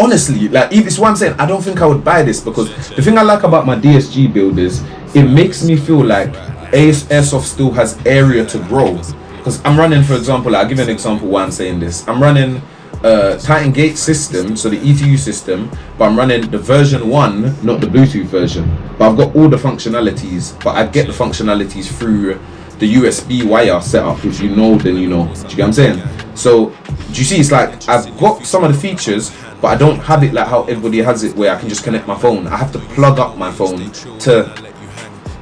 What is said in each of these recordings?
honestly, like, it's what I'm saying. I don't think I would buy this, because the thing I like about my DSG build is it makes me feel like Airsoft still has area to grow. Because I'm running, for example, I'll give you an example why I'm saying this. I'm running Titan Gate system, so the ETU system, but I'm running the version 1, not the Bluetooth version. But I've got all the functionalities, but I get the functionalities through the USB wire setup. If you know, then you know. Do you get what I'm saying? So, do you see, it's like I've got some of the features, but I don't have it like how everybody has it, where I can just connect my phone. I have to plug up my phone to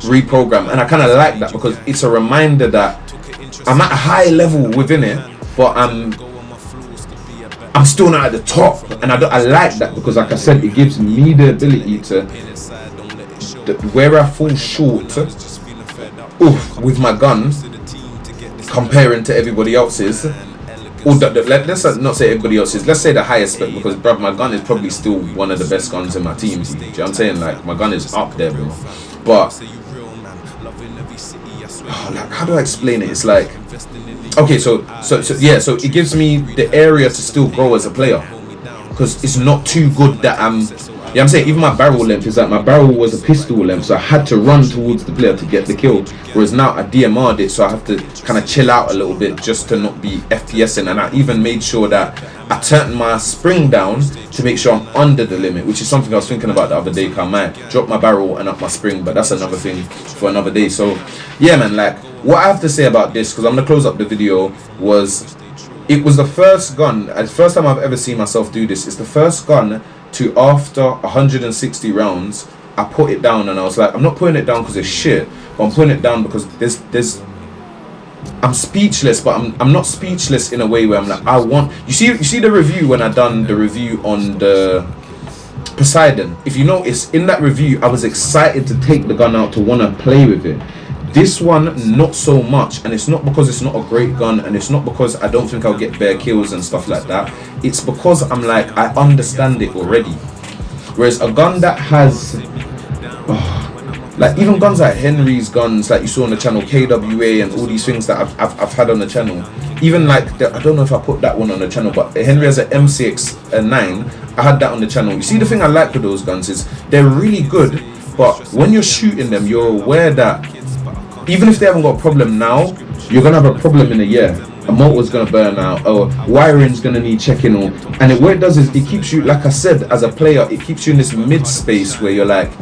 reprogram, and I kind of like that, because it's a reminder that I'm at a high level within it, but I'm still not at the top, and I like that, because like I said, it gives me the ability to, where I fall short with my gun comparing to everybody else's, or let's not say everybody else's, let's say the highest spec, because bruv, my gun is probably still one of the best guns in my team. Do you know what I'm saying? Like, my gun is up there, bro. But like, how do I explain it? It's like, okay, so yeah, so it gives me the area to still grow as a player, because it's not too good that yeah, I'm saying, even my barrel length is like, my barrel was a pistol length, so I had to run towards the player to get the kill, whereas now I DMR'd it, so I have to kind of chill out a little bit just to not be FPSing. And I even made sure that I turned my spring down to make sure I'm under the limit, which is something I was thinking about the other day. I might drop my barrel and up my spring, but that's another thing for another day. So yeah, man, like, what I have to say about this, because I'm gonna close up the video, was it was the first gun, the first time I've ever seen myself do this. It's the first gun to, after 160 rounds, I put it down, and I was like, I'm not putting it down because it's shit, but I'm putting it down because there's I'm speechless, but I'm not speechless in a way where I'm like, I want, you see the review when I done the review on the Poseidon. If you notice, in that review I was excited to take the gun out, to want to play with it. This one, not so much, and it's not because it's not a great gun, and it's not because I don't think I'll get bare kills and stuff like that. It's because I'm like, I understand it already. Whereas a gun that has, like, even guns like Henry's guns, like you saw on the channel, KWA and all these things that I've had on the channel. Even like, I don't know if I put that one on the channel, but Henry has an M6-9. I had that on the channel. You see, the thing I like with those guns is they're really good, but when you're shooting them, you're aware that even if they haven't got a problem now, you're gonna have a problem in a year. A motor's gonna burn out, or wiring's gonna need checking, or what it does is it keeps you, like I said, as a player, it keeps you in this mid space where you're like,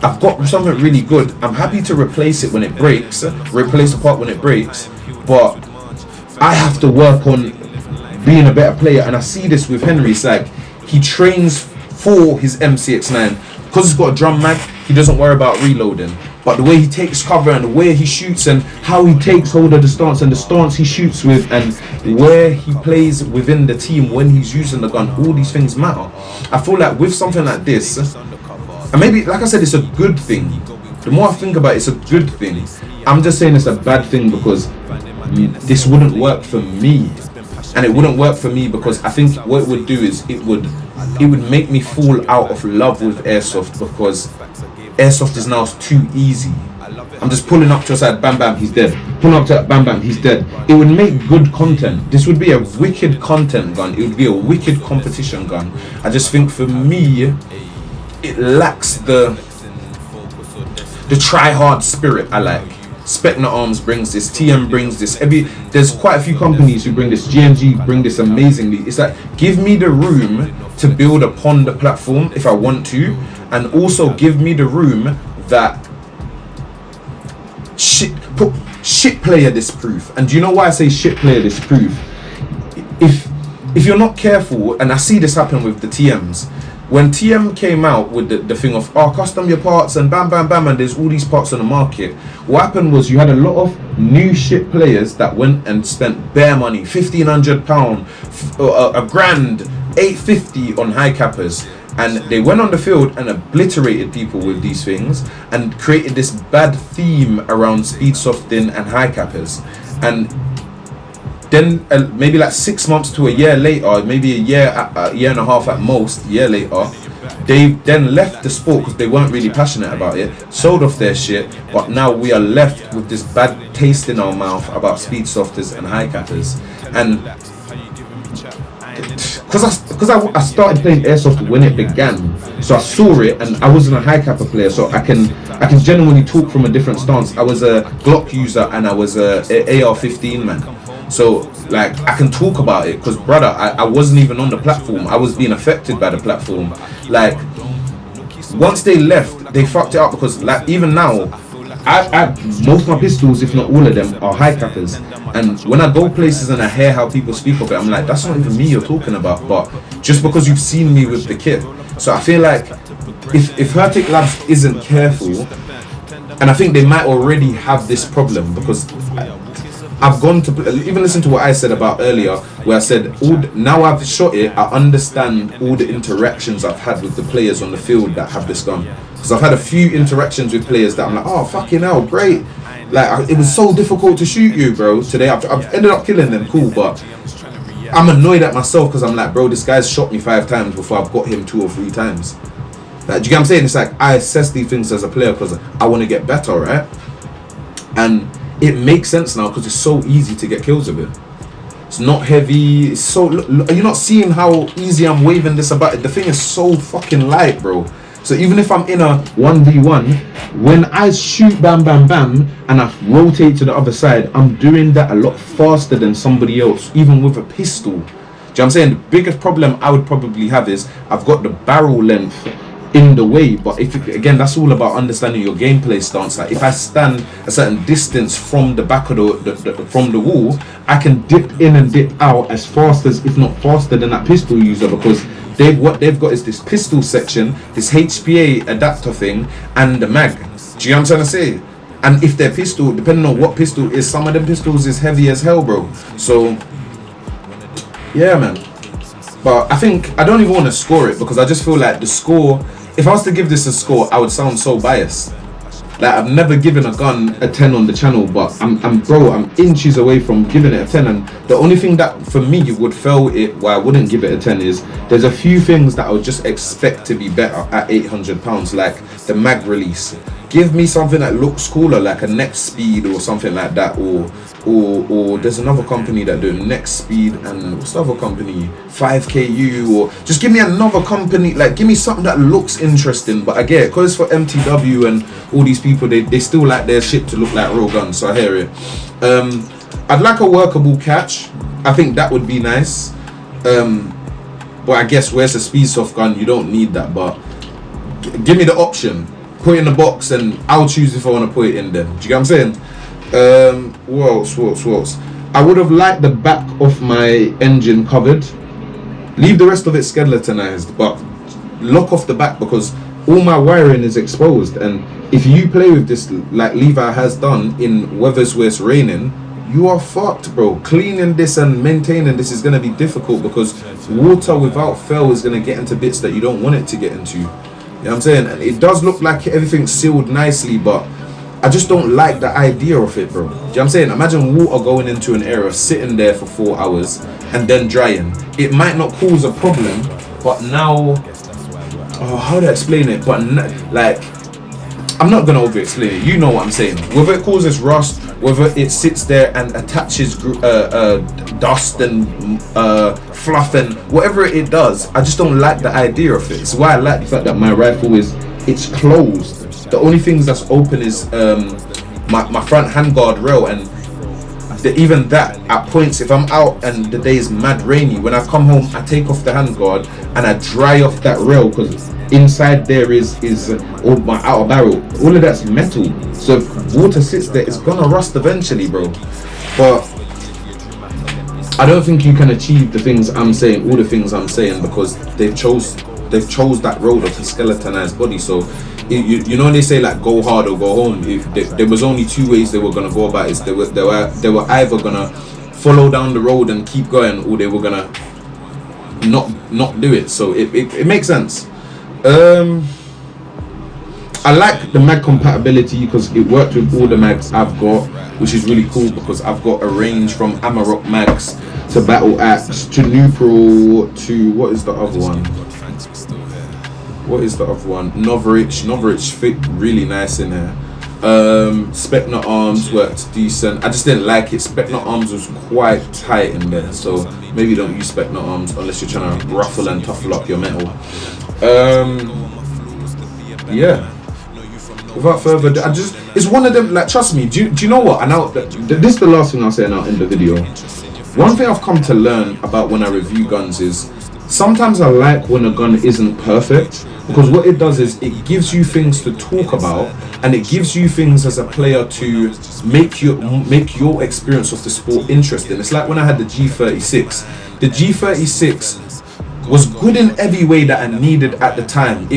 I've got something really good, I'm happy to replace it when it breaks, replace the part when it breaks, but I have to work on being a better player. And I see this with Henry. It's like, he trains for his MCX9 because it's got a drum mag. He doesn't worry about reloading, but the way he takes cover and the way he shoots and how he takes hold of the stance and the stance he shoots with and where he plays within the team when he's using the gun, all these things matter. I feel like with something like this, and maybe, like I said, it's a good thing. The more I think about it, it's a good thing. I'm just saying it's a bad thing because this wouldn't work for me. And it wouldn't work for me because I think what it would do is it would make me fall out of love with Airsoft, because Airsoft is now too easy. I'm just pulling up to a side, bam bam, he's dead. Pulling up to bam bam, he's dead. It would make good content. This would be a wicked content gun. It would be a wicked competition gun. I just think for me, it lacks the try hard spirit I like. Spectre Arms brings this, TM brings this, there's quite a few companies who bring this, GMG bring this amazingly. It's like, give me the room to build upon the platform if I want to, and also give me the room that shit player disproof. And do you know why I say shit player disproof? If you're not careful, and I see this happen with the TMs, when TM came out with the thing of, oh, custom your parts and bam bam bam, and there's all these parts on the market, what happened was you had a lot of new shit players that went and spent bare money, £1,500, $1,000, 850 on high cappers, and they went on the field and obliterated people with these things and created this bad theme around speed softening and high cappers. And then maybe like 6 months to a year later, maybe a year and a half at most, year later, they then left the sport because they weren't really passionate about it, sold off their shit, but now we are left with this bad taste in our mouth about speed softers and high cappers. And I started playing airsoft when it began, so I saw it, and I wasn't a high capper player, so I can genuinely talk from a different stance. I was a Glock user and I was a AR-15 man, so like I can talk about it because brother, I wasn't even on the platform. I was being affected by the platform. Like once they left, they fucked it up because like even now, I most of my pistols, if not all of them, are high cappers. And when I go places and I hear how people speak of it, I'm like, that's not even me you're talking about. But just because you've seen me with the kit, so I feel like if Hertic Labs isn't careful, and I think they might already have this problem because I've gone to even listen to what I said about earlier, where I said now I've shot it, I understand all the interactions I've had with the players on the field that have this gun. Because I've had a few interactions with players that I'm like, oh fucking hell, great. Like it was so difficult to shoot you, bro. Today I've ended up killing them, cool, but I'm annoyed at myself because I'm like, bro, this guy's shot me 5 times before I've got him 2 or 3 times. Like, do you get what I'm saying? It's like I assess these things as a player because I want to get better, right? And it makes sense now because it's so easy to get kills with it. It's not heavy. It's so. Are you not seeing how easy I'm waving this about? The thing is so fucking light, bro. So even if I'm in a 1v1, when I shoot bam bam bam and I rotate to the other side, I'm doing that a lot faster than somebody else, even with a pistol. Do you know what I'm saying? The biggest problem I would probably have is I've got the barrel length in the way, but again, that's all about understanding your gameplay stance. Like if I stand a certain distance from the back of from the wall, I can dip in and dip out as fast as, if not faster than that pistol user, because what they've got is this pistol section, this HPA adapter thing, and the mag. Do you know what I'm trying to say? And if their pistol, depending on what pistol is, some of them pistols is heavy as hell, bro. So yeah, man. But I think I don't even want to score it because I just feel like the score, if I was to give this a score, I would sound so biased. Like I've never given a gun a 10 on the channel, but I'm inches away from giving it a 10. And the only thing that for me would fail it why I wouldn't give it a 10 is there's a few things that I would just expect to be better at £800, like the mag release. Give me something that looks cooler, like a Next Speed or something like that, or there's another company that do Next Speed, and what's the other company, 5KU, or just give me another company, like give me something that looks interesting. But I get it, because for MTW and all these people, they still like their shit to look like real guns, so I hear it. I'd like a workable catch. I think that would be nice. But I guess where's a speed soft gun, you don't need that, but give me the option. Put it in the box and I'll choose if I want to put it in there. Do you get what I'm saying? What else? I would have liked the back of my engine covered. Leave the rest of it skeletonized, but lock off the back because all my wiring is exposed. And if you play with this like Levi has done in weathers where it's raining, you are fucked, bro. Cleaning this and maintaining this is going to be difficult because water without fail is going to get into bits that you don't want it to get into. You know what I'm saying? And it does look like everything's sealed nicely, but I just don't like the idea of it, bro. You know what I'm saying? Imagine water going into an area, sitting there for 4 hours, and then drying. It might not cause a problem, but now... Oh, how do I explain it? But, like... I'm not going to over-explain it. You know what I'm saying. Whether it causes rust, whether it sits there and attaches dust and fluff and whatever it does, I just don't like the idea of it. It's why I like the fact that my rifle it's closed. The only things that's open is my front handguard rail, and even that at points, if I'm out and the day is mad rainy, when I come home I take off the handguard and I dry off that rail because inside there is all my outer barrel, all of that's metal, so if water sits there it's gonna rust eventually, bro. But I don't think you can achieve the things I'm saying, all the things I'm saying, because they've chose that road of a skeletonized body. So you know, they say like go hard or go home. If there was only 2 ways they were gonna go about it. They were either gonna follow down the road and keep going, or they were gonna not do it. So it makes sense. I like the mag compatibility because it worked with all the mags I've got, which is really cool because I've got a range from Amarok mags to Battle Axe to Neutral to what is the other one? Novorich fit really nice in here. Spectre arms worked decent. I just didn't like it. Spectre arms was quite tight in there, so maybe don't use Spectre arms unless you're trying to ruffle and tuffle up your metal. Yeah. Without further ado, it's one of them, like, trust me, do you know what? And now, this is the last thing I'll say now in the video. One thing I've come to learn about when I review guns is, sometimes I like when a gun isn't perfect, because what it does is it gives you things to talk about, and it gives you things as a player to make your experience of the sport interesting. It's like when I had the G36. The G36 was good in every way that I needed at the time.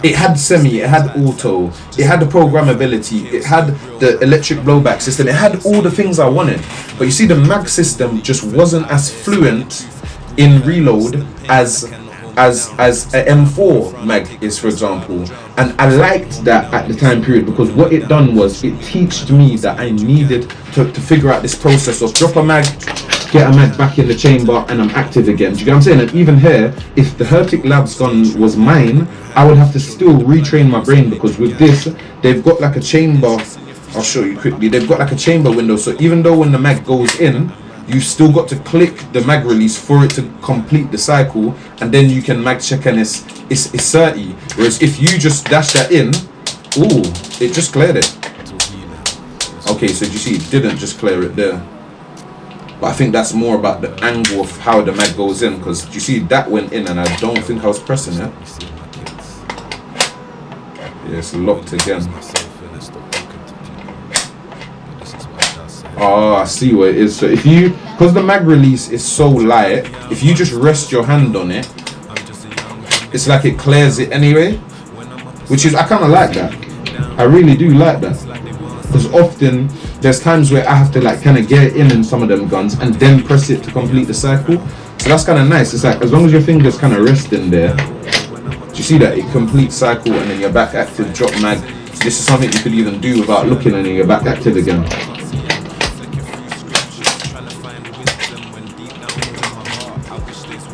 It had semi, it had auto, it had the programmability, it had the electric blowback system, it had all the things I wanted. But you see, the mag system just wasn't as fluent in reload as a M4 mag is, for example. And I liked that at the time period, because what it done was it taught me that I needed to figure out this process of drop a mag, get a mag back in the chamber, and I'm active again. Do you get what I'm saying? And even here, if the Hertic Labs gun was mine, I would have to still retrain my brain, because with this, they've got like a chamber. I'll show you quickly. They've got like a chamber window, so even though when the mag goes in, you still got to click the mag release for it to complete the cycle, and then you can mag check, and it's 30. Whereas if you just dash that in, ooh, it just cleared it. Okay, so you see, it didn't just clear it there. But I think that's more about the angle of how the mag goes in, because you see that went in and I don't think I was pressing it. Yeah, it's locked again. Oh, I see what it is. So if you, because the mag release is so light, if you just rest your hand on it, it's like it clears it anyway, which is, I kind of like that. I really do like that, because often there's times where I have to like kind of get it in some of them guns and then press it to complete the cycle. So that's kind of nice. It's like, as long as your fingers kind of rest in there, do you see that? It completes cycle and then you're back active, drop mag. This is something you could even do without looking, and then you're back active again.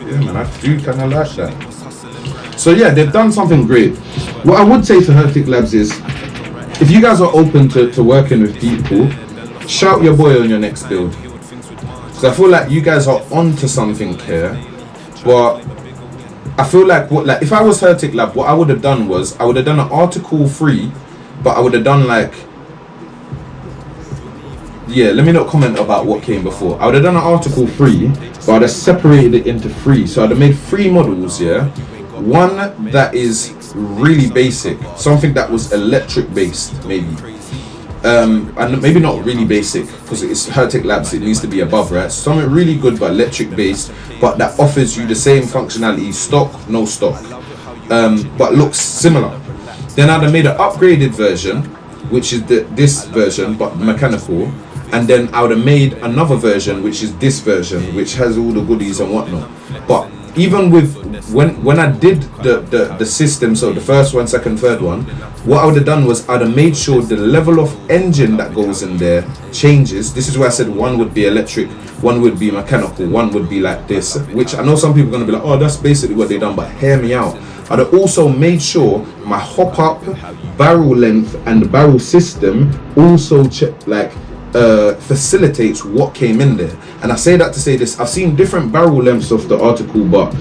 Yeah, man, I do kind of like that. So yeah, they've done something great. What I would say to Hertic Labs is, if you guys are open to working with people, shout your boy on your next build. So I feel like you guys are onto something here, but I feel like if I was Hertic Lab, what I would have done was, I would have done an Article 3, but I would have done like, yeah, let me not comment about what came before. I would have done an Article 3, but I'd have separated it into 3. So I'd have made 3 models, yeah? One that is really basic, something that was electric based, maybe. And maybe not really basic, because it's Hertic Labs, it needs to be above, right? Something really good but electric based, but that offers you the same functionality, stock, no stock, but looks similar. Then I'd have made an upgraded version, which is this version but mechanical, and then I would have made another version, which is this version, which has all the goodies and whatnot. But even with when I did the system, so the first one, second, third one, what I would have done was I'd have made sure the level of engine that goes in there changes. This is where I said one would be electric, one would be mechanical, one would be like this, which I know some people are going to be like, oh, that's basically what they done, but hear me out. I'd have also made sure my hop up, barrel length, and the barrel system also facilitates what came in there. And I say that to say this, I've seen different barrel lengths of the article, but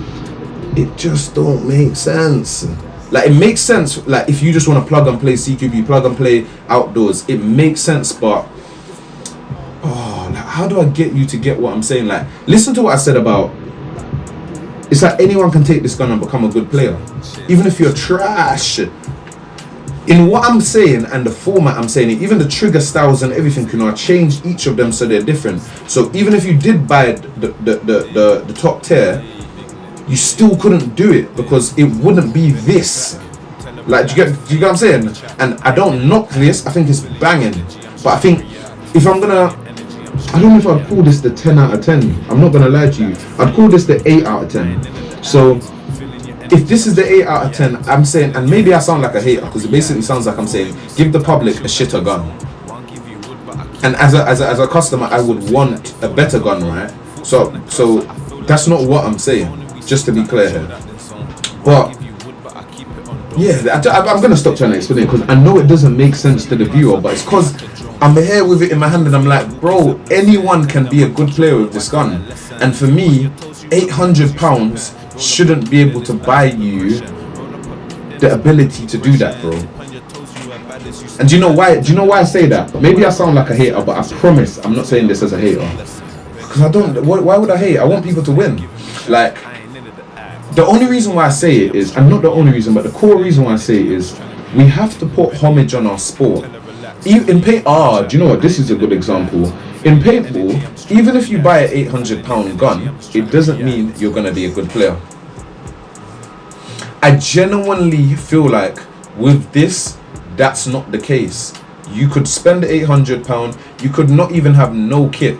it just don't make sense. Like, it makes sense, like, if you just want to plug and play CQB, plug and play outdoors, it makes sense, but like, how do I get you to get what I'm saying? Like, listen to what I said about, it's like anyone can take this gun and become a good player, even if you're trash. In what I'm saying and the format I'm saying it, even the trigger styles and everything, you know, I changed each of them so they're different. So even if you did buy the top tier, you still couldn't do it because it wouldn't be this. Like, do you get what I'm saying? And I don't knock this, I think it's banging. But I think if I'm gonna, I don't know if I'd call this the 10 out of 10. I'm not gonna lie to you. I'd call this the 8 out of 10. So if this is the 8 out of 10, I'm saying, and maybe I sound like a hater because it basically sounds like I'm saying, give the public a shitter gun. And as a customer, I would want a better gun, right? So that's not what I'm saying, just to be clear here. But Yeah, I'm gonna stop trying to explain it because I know it doesn't make sense to the viewer, but it's because I'm here with it in my hand and I'm like, bro, anyone can be a good player with this gun. And for me, £800 shouldn't be able to buy you the ability to do that, bro. And do you know why? Do you know why I say that? Maybe I sound like a hater, but I promise I'm not saying this as a hater. Because I don't. Why would I hate? I want people to win. Like, the only reason why I say it is, and not the only reason, but the core reason why I say it is, we have to put homage on our sport. In paint, do you know what? This is a good example. In paintball, even if you buy an £800 gun, it doesn't mean you're gonna be a good player. I genuinely feel like with this, that's not the case. You could spend £800, you could not even have no kit.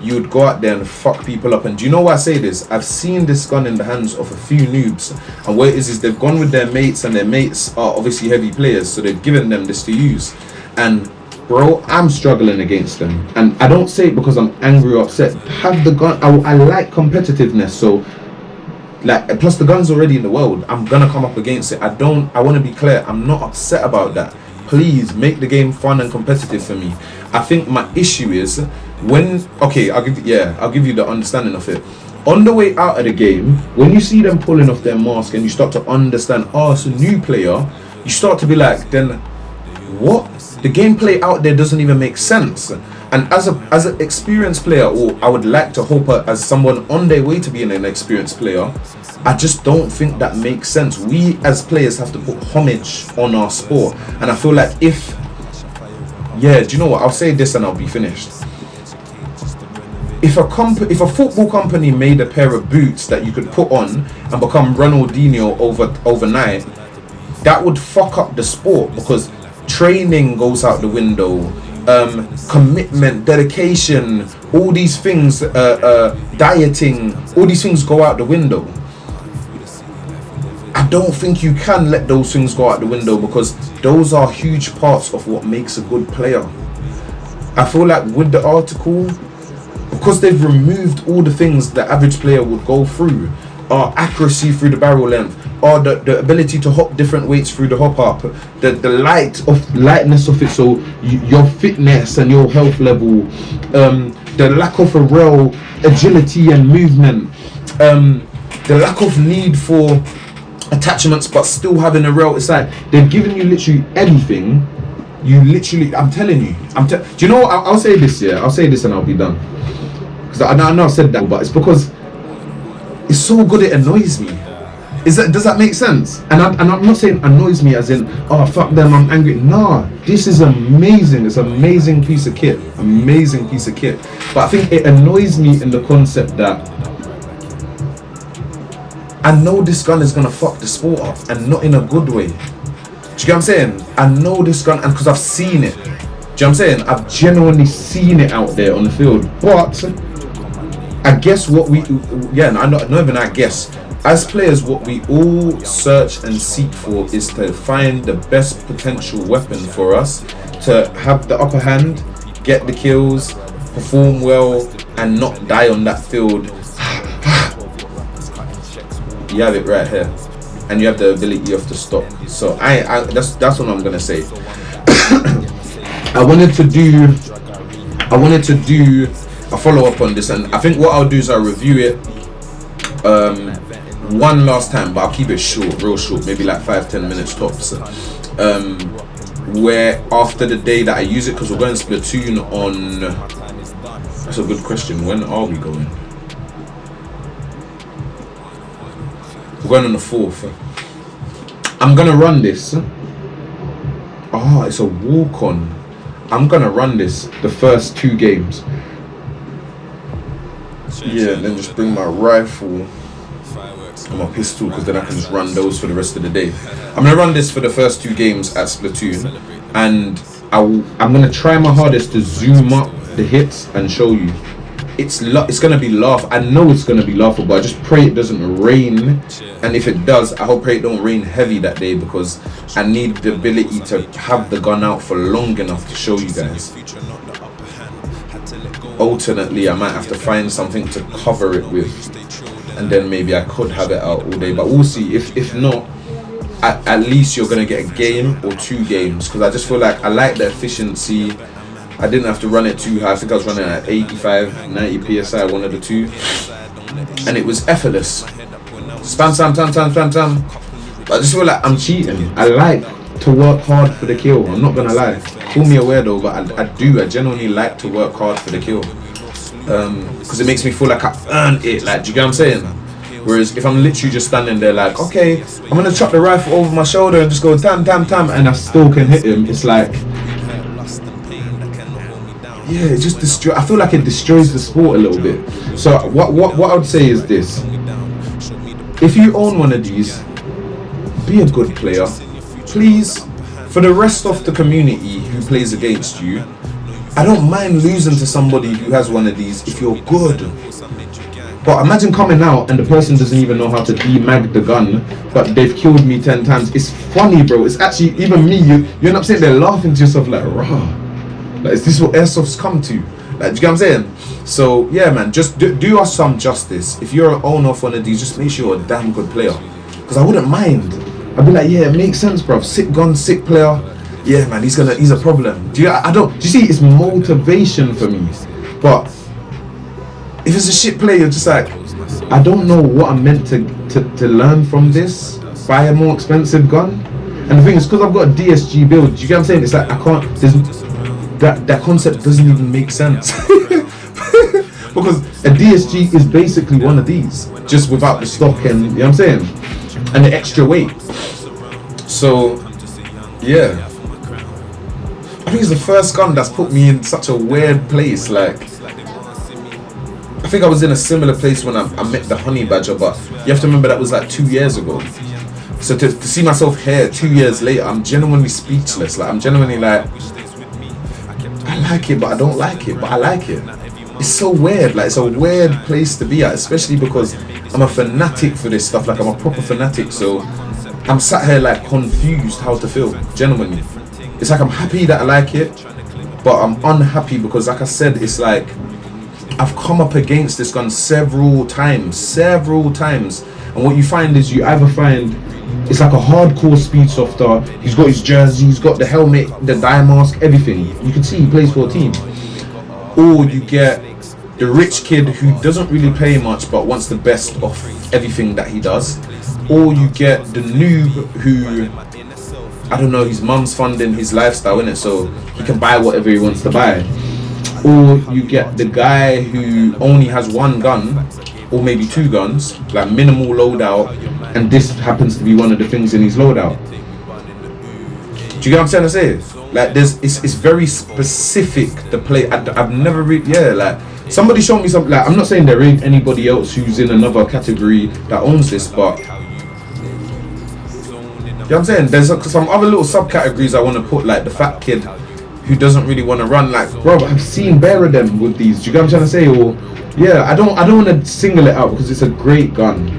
You would go out there and fuck people up. And do you know why I say this? I've seen this gun in the hands of a few noobs, and what it is they've gone with their mates, and their mates are obviously heavy players, so they've given them this to use. And bro, I'm struggling against them, and I don't say it because I'm angry or upset. Have the gun. I like competitiveness, so like, plus the gun's already in the world, I'm gonna come up against it. I want to be clear, I'm not upset about that. Please make the game fun and competitive for me. I think my issue is when, okay, I'll give you the understanding of it. On the way out of the game, when you see them pulling off their mask and you start to understand, oh, it's a new player, you start to be like, then what? The gameplay out there doesn't even make sense. And as an experienced player, or I would like to hope as someone on their way to being an experienced player, I just don't think that makes sense. We as players have to put homage on our sport. And I feel like do you know what? I'll say this and I'll be finished. If a football company made a pair of boots that you could put on and become Ronaldinho overnight, that would fuck up the sport, because training goes out the window. Commitment, dedication, all these things, dieting, all these things go out the window. I don't think you can let those things go out the window, because those are huge parts of what makes a good player. I feel like with the article, because they've removed all the things the average player would go through, our accuracy through the barrel length, or the ability to hop different weights through the hop up, the lightness of it, so your fitness and your health level, the lack of a real agility and movement, the lack of need for attachments but still having a real, it's like they've given you literally everything. I'm telling you, do you know what? I'll say this, I'll say this and I'll be done, because I know I've said that, but it's because it's so good it annoys me. Does that make sense? And I'm not saying annoys me as in, oh fuck them, I'm angry. Nah, this is amazing. It's an amazing piece of kit. Amazing piece of kit. But I think it annoys me in the concept that I know this gun is gonna fuck the sport up, and not in a good way. Do you get what I'm saying? I know this gun, and because I've seen it. Do you know what I'm saying? I've genuinely seen it out there on the field. But I guess not even I guess. As players, what we all search and seek for is to find the best potential weapon for us to have the upper hand, get the kills, perform well, and not die on that field. You have it right here, and you have the ability of to stop. So that's what I'm gonna say. I wanted to do a follow up on this, and I think what I'll do is I'll review it one last time, but I'll keep it short, real short, maybe like 5-10 minutes tops. Where after the day that I use it, because we're going to Splatoon on, that's a good question, when are we going? We're going on the 4th. I'm gonna run this. It's a walk-on. I'm gonna run this the first 2 games. Yeah, then just bring my rifle and my pistol, because then I can just run those for the rest of the day. I'm gonna run this for the first 2 games at Splatoon, and I'm gonna try my hardest to zoom up the hits and show you. It's gonna be I know it's gonna be laughable. I just pray it doesn't rain, and if it does, I hope it don't rain heavy that day, because I need the ability to have the gun out for long enough to show you guys. Alternately, I might have to find something to cover it with, and then maybe I could have it out all day, but we'll see. If not, at least you're gonna get a game or 2 games, because I just feel like I like the efficiency. I didn't have to run it too high. I think I was running at 85, 90 psi, one of the two, and it was effortless. Spam, spam, spam, spam, spam, spam. I just feel like I'm cheating. I like to work hard for the kill. I'm not gonna lie. Call me a weirdo, but I genuinely like to work hard for the kill, because it makes me feel like I earned it. Like, do you get what I'm saying? Whereas if I'm literally just standing there like, okay, I'm gonna chuck the rifle over my shoulder and just go tam tam tam, and I still can hit him, it's like, yeah, it just I feel like it destroys the sport a little bit. So what I would say is this: if you own one of these, be a good player, please. For the rest of the community who plays against you, I don't mind losing to somebody who has one of these if you're good. But imagine coming out and the person doesn't even know how to demag the gun, but they've killed me 10 times. It's funny, bro. It's actually, even me, you end up sitting there laughing to yourself like, rah. Like, is this what Airsoft's come to? Like, do you get what I'm saying? So, yeah, man, just do us some justice. If you're an owner of one of these, just make sure you're a damn good player. Because I wouldn't mind. I'd be like, yeah, it makes sense, bro. Sick gun, sick player. Yeah, man, he's a problem. Do you see, it's motivation for me. But if it's a shit play, you're just like, I don't know what I'm meant to learn from this. Buy a more expensive gun. And the thing is, because I've got a DSG build, do you get what I'm saying? It's like, I can't, that concept doesn't even make sense. Because a DSG is basically one of these, just without the stock and, you know what I'm saying? And the extra weight. So, yeah. I think it's the first gun that's put me in such a weird place. Like, I think I was in a similar place when I met the honey badger, but you have to remember that was like 2 years ago. So to see myself here 2 years later, I'm genuinely speechless. Like, I'm genuinely like, I like it, but I don't like it, but I like it. It's so weird. Like, it's a weird place to be at, especially because I'm a fanatic for this stuff. Like, I'm a proper fanatic, so I'm sat here like confused how to feel, genuinely. It's like I'm happy that I like it, but I'm unhappy because, like I said, it's like I've come up against this gun several times, and what you find is you either find it's like a hardcore speed softer, he's got his jersey, he's got the helmet, the dye mask, everything. You can see he plays for a team. Or you get the rich kid who doesn't really play much but wants the best of everything that he does. Or you get the noob who, I don't know, his mum's funding his lifestyle, innit, so he can buy whatever he wants to buy. Or you get the guy who only has one gun, or maybe 2 guns, like minimal loadout, and this happens to be one of the things in his loadout. Do you get what I'm trying to say? Like, it's very specific, the play. I've never really, yeah, like, somebody showed me something. Like, I'm not saying there ain't anybody else who's in another category that owns this, but you know what I'm saying? There's some other little subcategories I want to put, like the fat kid who doesn't really want to run. Like, bro, I've seen bare of them with these. Do you get what I'm trying to say? Or, yeah, I don't want to single it out because it's a great gun.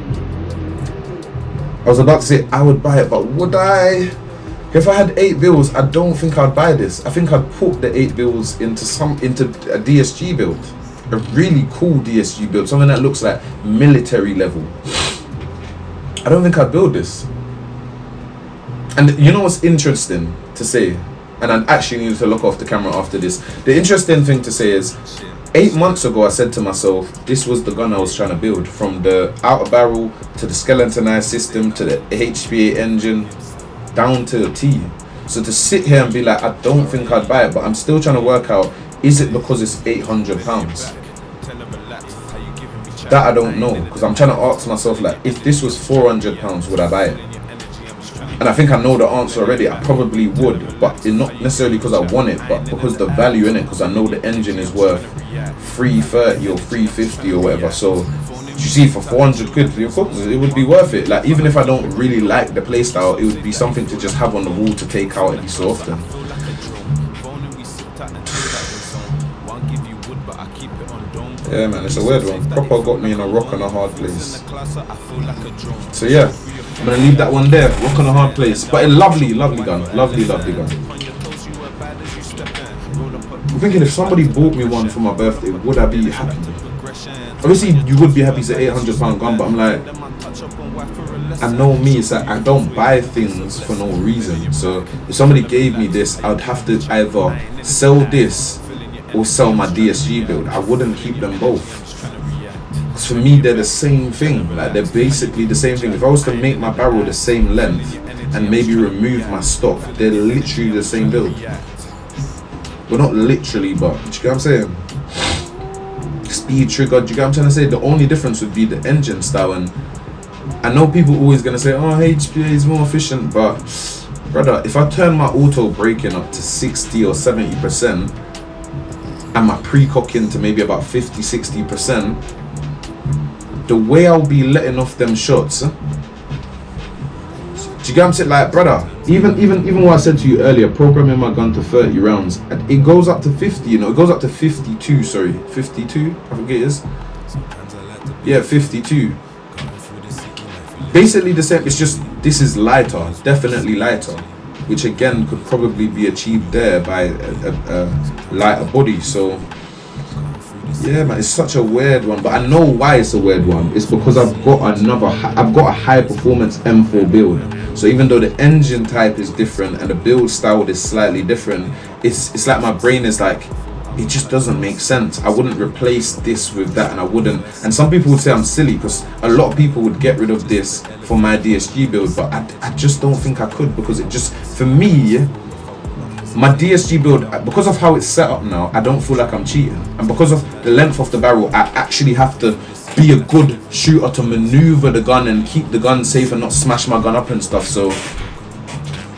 I was about to say I would buy it, but would I? If I had 8 bills, I don't think I'd buy this. I think I'd put the 8 bills into a DSG build, a really cool DSG build, something that looks like military level. I don't think I'd build this. And you know what's interesting to say, and I actually need to look off the camera after this. The interesting thing to say is, 8 months ago I said to myself, this was the gun I was trying to build, from the outer barrel to the skeletonized system to the HPA engine, down to the T. So to sit here and be like, I don't think I'd buy it, but I'm still trying to work out, is it because it's £800? That I don't know, because I'm trying to ask myself, like, if this was £400, would I buy it? And I think I know the answer already. I probably would, but not necessarily because I want it, but because the value in it, because I know the engine is worth $330 or $350 or whatever. So you see, for 400 quid, of course, it would be worth it. Like, even if I don't really like the playstyle, it would be something to just have on the wall to take out every so often. Yeah, man, it's a weird one. Proper got me in a rock and a hard place. So yeah, I'm gonna leave that one there. Rock on a hard place, but a lovely gun. Lovely gun. I'm thinking if somebody bought me one for my birthday, would I be happy? obviously you would be happy it's an £800 gun, but I'm like, I know me, it's like I don't buy things for no reason. So if somebody gave me this, I'd have to either sell this or sell my DSG build. I wouldn't keep them both. Because for me, they're the same thing. Like, they're basically the same thing. If I was to make my barrel the same length and maybe remove my stock, they're literally the same build. Well, not literally, but do you get what I'm saying? Speed trigger, do you get what I'm trying to say? The only difference would be the engine style. And I know people always gonna say, oh, HPA is more efficient, but brother, if I turn my auto braking up to 60 or 70% and my pre-cocking to maybe about 50-60%, the way I'll be letting off them shots, do you get what I'm saying? Like, brother, even what I said to you earlier, programming my gun to 30 rounds, it goes up to 50, you know, it goes up to 52, sorry, 52, I forget it is. Yeah, 52. Basically the same, it's just, this is lighter, definitely lighter, which again could probably be achieved there by a lighter body. So yeah, man, it's such a weird one, but I know why it's a weird one. It's because I've got a high performance M4 build. So even though the engine type is different and the build style is slightly different, it's like my brain is like, it just doesn't make sense. I wouldn't replace this with that, and I wouldn't. And some people would say I'm silly because a lot of people would get rid of this for my DSG build, but I just don't think I could, because it just, for me, my DSG build, because of how it's set up now, I don't feel like I'm cheating. And because of the length of the barrel, I actually have to be a good shooter to maneuver the gun and keep the gun safe and not smash my gun up and stuff. So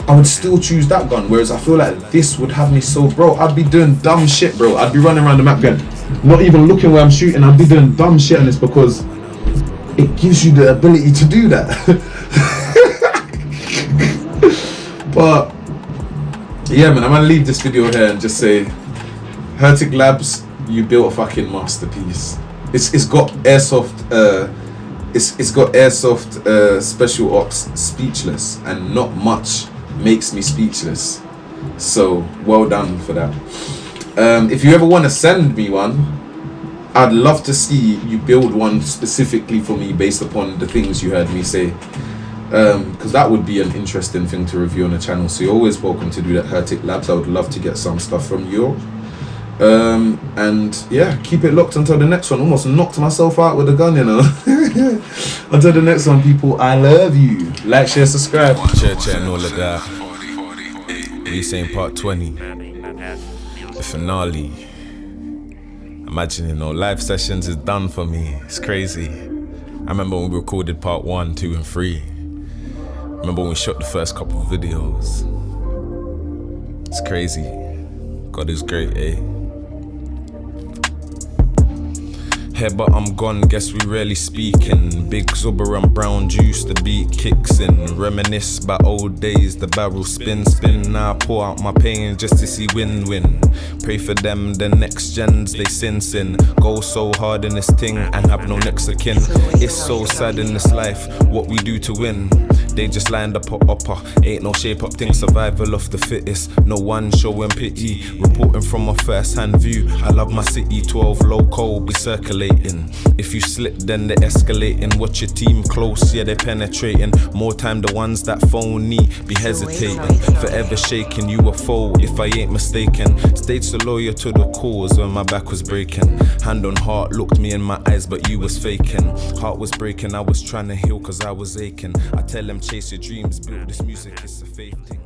I would still choose that gun, whereas I feel like this would have me so, bro, I'd be doing dumb shit, bro. I'd be running around the map going, not even looking where I'm shooting. I'd be doing dumb shit, and it's because it gives you the ability to do that. But yeah, man, I'm gonna leave this video here and just say, Hertic Labs, you built a fucking masterpiece. It's got Airsoft, it's got Airsoft Special Ops speechless, and not much makes me speechless. So well done for that. If you ever want to send me one, I'd love to see you build one specifically for me based upon the things you heard me say, because that would be an interesting thing to review on the channel. So you're always welcome to do that, Hertic Labs. I would love to get some stuff from you. And yeah, keep it locked until the next one. Almost knocked myself out with the gun, you know. Until the next one, people, I love you. Like, share, subscribe. Chat and all of that. We saying part 20, the finale. Imagine, you know, live sessions is done for me. It's crazy. I remember when we recorded part 1, 2 and 3. Remember when we shot the first couple of videos. It's crazy. God is great, eh? Here, but I'm gone, guess we rarely speaking. Big Zubber and brown juice, the beat kicks in. Reminisce about old days, the barrel spin. Now I pour out my pain just to see win-win. Pray for them, the next gens, they sin. Go so hard in this thing and have no next of kin. It's so sad in this life, what we do to win. They just lined up a upper, ain't no shape up thing, survival of the fittest. No one showing pity, reporting from a first hand view. I love my city, 12 loco, be circulating. If you slip then they're escalating. Watch your team close, yeah they're penetrating. More time the ones that phony, be hesitating. Forever shaking, you a foe if I ain't mistaken. Stayed so loyal to the cause when my back was breaking. Hand on heart, looked me in my eyes but you was faking. Heart was breaking, I was trying to heal cause I was aching. I tell them chase your dreams, build this music, it's a faith thing.